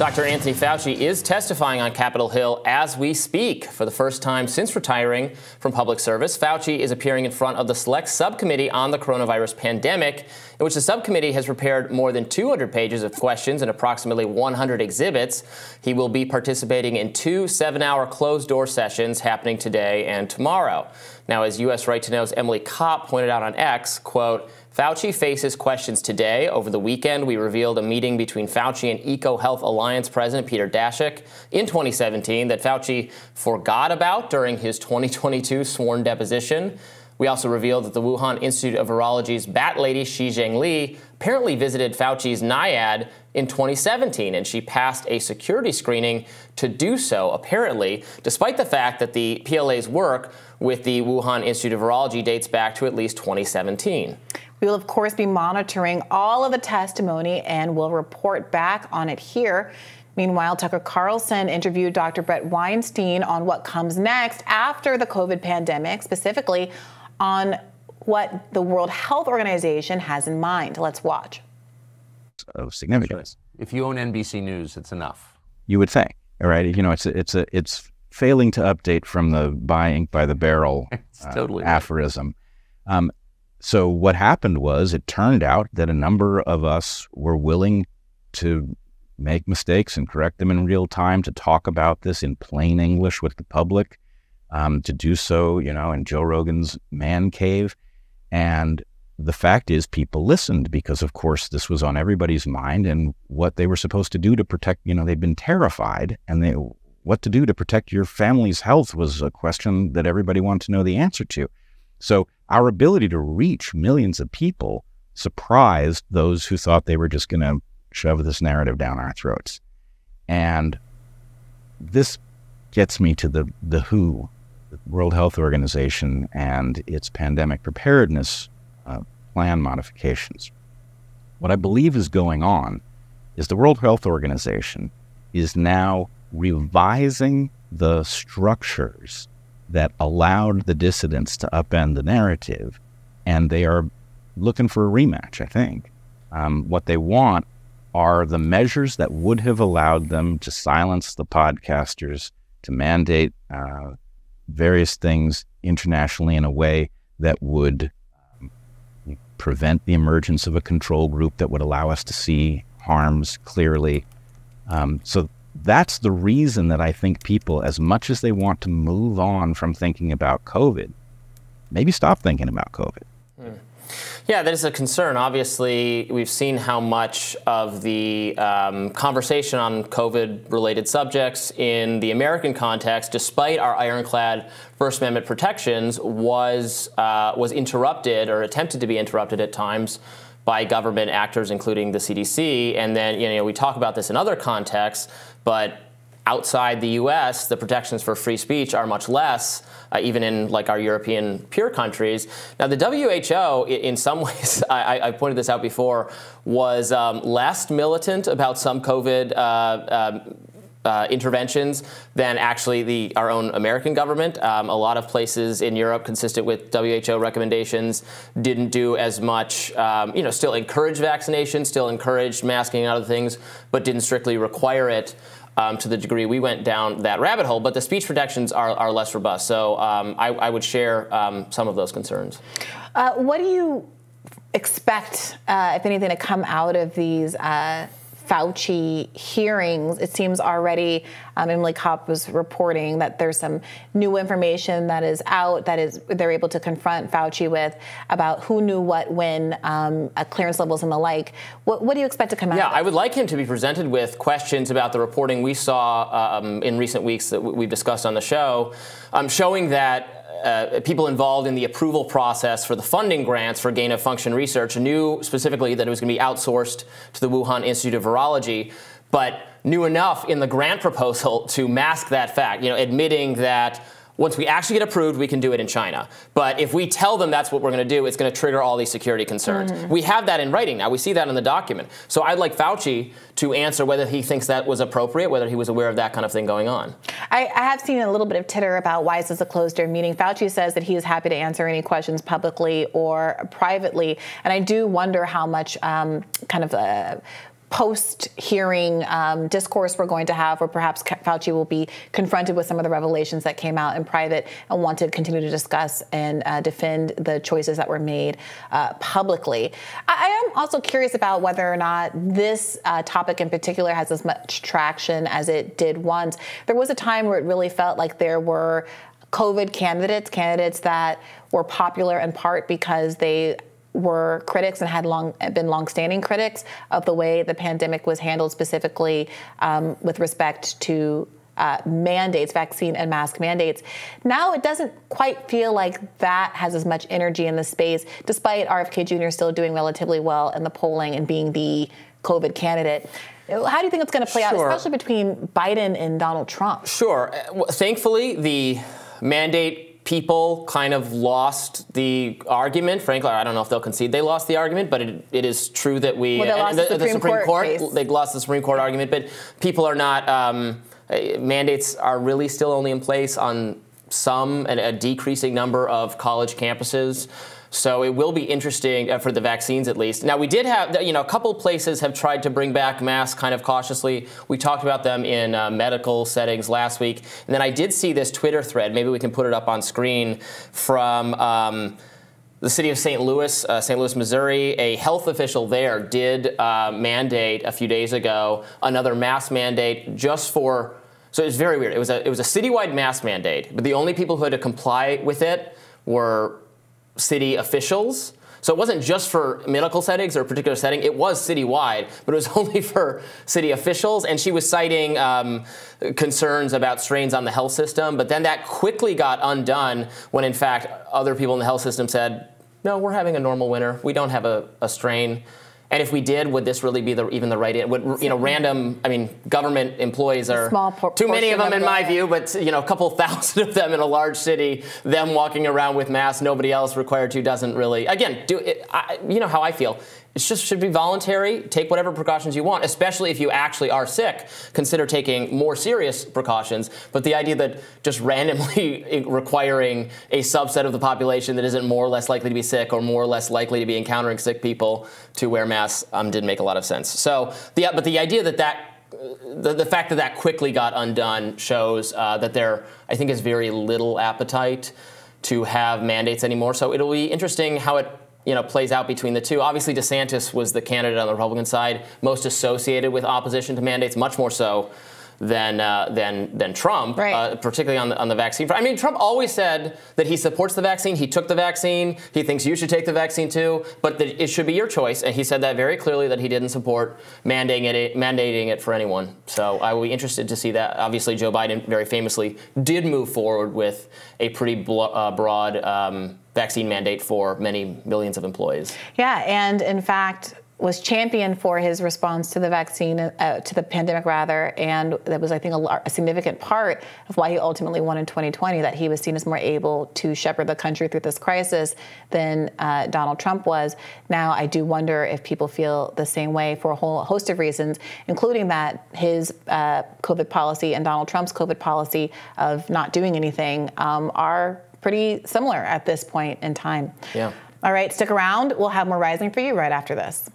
Dr. Anthony Fauci is testifying on Capitol Hill as we speak. For the first time since retiring from public service, Fauci is appearing in front of the Select Subcommittee on the Coronavirus Pandemic, in which the subcommittee has prepared more than 200 pages of questions and approximately 100 exhibits. He will be participating in 2 7-hour closed-door sessions happening today and tomorrow. Now, as U.S. Right to Know's Emily Kopp pointed out on X, quote, Fauci faces questions today. Over the weekend, we revealed a meeting between Fauci and EcoHealth Alliance President Peter Daszak in 2017 that Fauci forgot about during his 2022 sworn deposition. We also revealed that the Wuhan Institute of Virology's bat lady, Shi Zhengli, apparently visited Fauci's NIAID in 2017, and she passed a security screening to do so, apparently, despite the fact that the PLA's work with the Wuhan Institute of Virology dates back to at least 2017. We will, of course, be monitoring all of the testimony and will report back on it here. Meanwhile, Tucker Carlson interviewed Dr. Brett Weinstein on what comes next after the COVID pandemic, specifically on what the World Health Organization has in mind. Let's watch. Of significance. If you own NBC News, it's enough. You would think, all right? You know, it's failing to update from the buy ink by the barrel totally aphorism. So what happened was, it turned out that a number of us were willing to make mistakes and correct them in real time, to talk about this in plain English with the public, to do so, you know, in Joe Rogan's man cave. And the fact is, people listened because, of course, this was on everybody's mind, and what they were supposed to do to protect, you know, they'd been terrified, and what to do to protect your family's health was a question that everybody wanted to know the answer to. So our ability to reach millions of people surprised those who thought they were just going to shove this narrative down our throats. And this gets me to the WHO, the World Health Organization, and its pandemic preparedness plan modifications. What I believe is going on is the World Health Organization is now revising the structures that allowed the dissidents to upend the narrative, and they are looking for a rematch, I think. What they want are the measures that would have allowed them to silence the podcasters, to mandate various things internationally in a way that would prevent the emergence of a control group that would allow us to see harms clearly. So that's the reason that I think people, as much as they want to move on from thinking about COVID, maybe stop thinking about COVID. Yeah, that is a concern. Obviously, we've seen how much of the conversation on COVID-related subjects in the American context, despite our ironclad First Amendment protections, was interrupted or attempted to be interrupted at times by government actors, including the CDC. And then, you know, we talk about this in other contexts, but outside the U.S., the protections for free speech are much less, even in like our European peer countries. Now, the WHO, in some ways, I pointed this out before, was less militant about some COVID interventions than actually our own American government. A lot of places in Europe, consistent with WHO recommendations, didn't do as much, you know, still encouraged vaccination, still encouraged masking and other things, but didn't strictly require it to the degree we went down that rabbit hole. But the speech protections are less robust. So I would share some of those concerns. What do you expect, if anything, to come out of these Fauci hearings? It seems already, Emily Kopp was reporting that there's some new information that is out that they're able to confront Fauci with about who knew what when, clearance levels and the like. What do you expect to come out of it? I would like him to be presented with questions about the reporting we saw in recent weeks that we've discussed on the show, showing that people involved in the approval process for the funding grants for gain-of-function research knew specifically that it was going to be outsourced to the Wuhan Institute of Virology, but knew enough in the grant proposal to mask that fact, you know, admitting that once we actually get approved, we can do it in China. But if we tell them that's what we're going to do, it's going to trigger all these security concerns. We have that in writing now. We see that in the document. So I'd like Fauci to answer whether he thinks that was appropriate, whether he was aware of that kind of thing going on. I have seen a little bit of titter about why is this a closed-door meeting. Fauci says that he is happy to answer any questions publicly or privately. And I do wonder how much post-hearing discourse we're going to have, where perhaps Fauci will be confronted with some of the revelations that came out in private and want to continue to discuss and defend the choices that were made publicly. I am also curious about whether or not this topic in particular has as much traction as it did once. There was a time where it really felt like there were COVID candidates that were popular in part because they were critics and had been longstanding critics of the way the pandemic was handled, specifically with respect to mandates, vaccine and mask mandates. Now it doesn't quite feel like that has as much energy in the space, despite RFK Jr. still doing relatively well in the polling and being the COVID candidate. How do you think it's going to play out, especially between Biden and Donald Trump? Sure. Thankfully, the mandate people kind of lost the argument. Frankly, I don't know if they'll concede they lost the argument, but it is true that they lost the Supreme Court case. They lost the Supreme Court argument, but people are not, mandates are really still only in place on a decreasing number of college campuses. So it will be interesting for the vaccines, at least. Now, we did have, a couple places have tried to bring back masks kind of cautiously. We talked about them in medical settings last week. And then I did see this Twitter thread, maybe we can put it up on screen, from the city of St. Louis, Missouri. A health official there did mandate a few days ago another mask mandate just for, so it was very weird. It was a citywide mask mandate, but the only people who had to comply with it were city officials. So it wasn't just for medical settings or a particular setting. It was citywide, but it was only for city officials. And she was citing concerns about strains on the health system. But then that quickly got undone when, in fact, other people in the health system said, no, we're having a normal winter. We don't have a strain. And if we did, would this really be even the right? Government employees are too many of them in my view, but a couple thousand of them in a large city, them walking around with masks, nobody else required to, doesn't really. Again, you know how I feel. It just should be voluntary. Take whatever precautions you want, especially if you actually are sick. Consider taking more serious precautions. But the idea that just randomly requiring a subset of the population that isn't more or less likely to be sick or more or less likely to be encountering sick people to wear masks didn't make a lot of sense. So, but the idea the fact that quickly got undone shows that there, I think, is very little appetite to have mandates anymore. So it'll be interesting how it plays out between the two. Obviously, DeSantis was the candidate on the Republican side most associated with opposition to mandates, much more so than Trump, right. Particularly on the vaccine. I mean, Trump always said that he supports the vaccine. He took the vaccine. He thinks you should take the vaccine too, but that it should be your choice. And he said that very clearly, that he didn't support mandating it for anyone. So I will be interested to see that. Obviously, Joe Biden very famously did move forward with a pretty broad vaccine mandate for many millions of employees. Yeah, and in fact, was championed for his response to the vaccine, to the pandemic rather, and that was, I think, a significant part of why he ultimately won in 2020, that he was seen as more able to shepherd the country through this crisis than Donald Trump was. Now, I do wonder if people feel the same way for a whole host of reasons, including that his COVID policy and Donald Trump's COVID policy of not doing anything are pretty similar at this point in time. Yeah. All right, stick around. We'll have more Rising for you right after this.